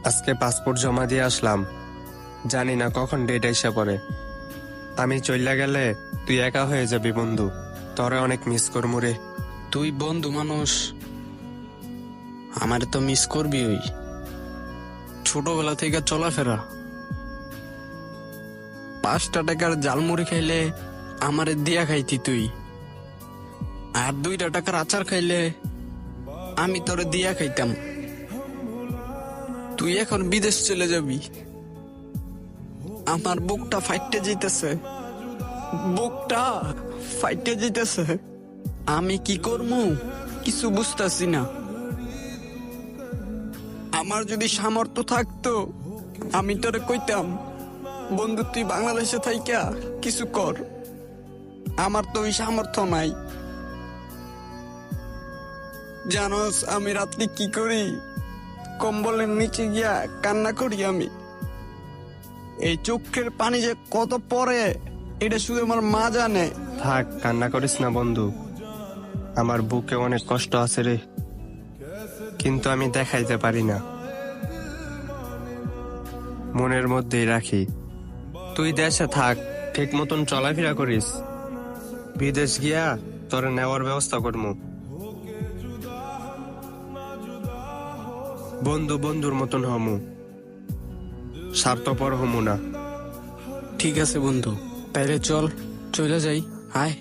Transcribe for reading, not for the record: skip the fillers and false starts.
আজকে পাসপোর্ট জমা দিয়ে আসলাম, জানি না কখন ডেট এসে পড়ে। আমি চইলা গেলে তুই একা হয়ে যাবি বন্ধু, তোরে অনেক মিস করমু রে। তুই বন্ধু মানুষ, আমার তো মিস করবি। ওই ছোটবেলা থেকে চলাফেরা, 5টা টাকার জালমুড়ি খাইলে আমারে দিয়া খাইতি তুই, আর 2টা টাকার আচার খাইলে আমি তোরে দিয়া খাইতাম। তুই এখন বিদেশ চলে যাবি, আমার বুকটা ফাইটে যেতেছে, বুকটা ফাইটে যেতেছে। আমি কি করবো কিছু বুঝতেছি না। আমার যদি সামর্থ্য থাকতো আমি তোরে কইতাম, বন্ধু তুই বাংলাদেশে থাইকা কিছু কর। আমার তো ওই সামর্থ্য নাই। জানোস আমি রাত্রি কি করি? কম্বলের নিচে গিয়া কান্না করি আমি। এই চোখের পানি যে কত পড়ে এটা শুধু আমার মা জানে। থাক, কান্না করিস না বন্ধু, আমার বুকে অনেক কষ্ট আছে রে, কিন্তু আমি দেখাইতে পারি না, মনের মধ্যেই রাখি। তুই দেশে থাক, ঠিক মতন চলাফেরা করিস, বিদেশ গিয়া তোর নেওয়ার ব্যবস্থা করমু। বন্ধু বন্ধুর মতন হমু, স্বার্থপর হমু না। ঠিক আছে বন্ধু, তাইলে চল চলে যাই। আয়।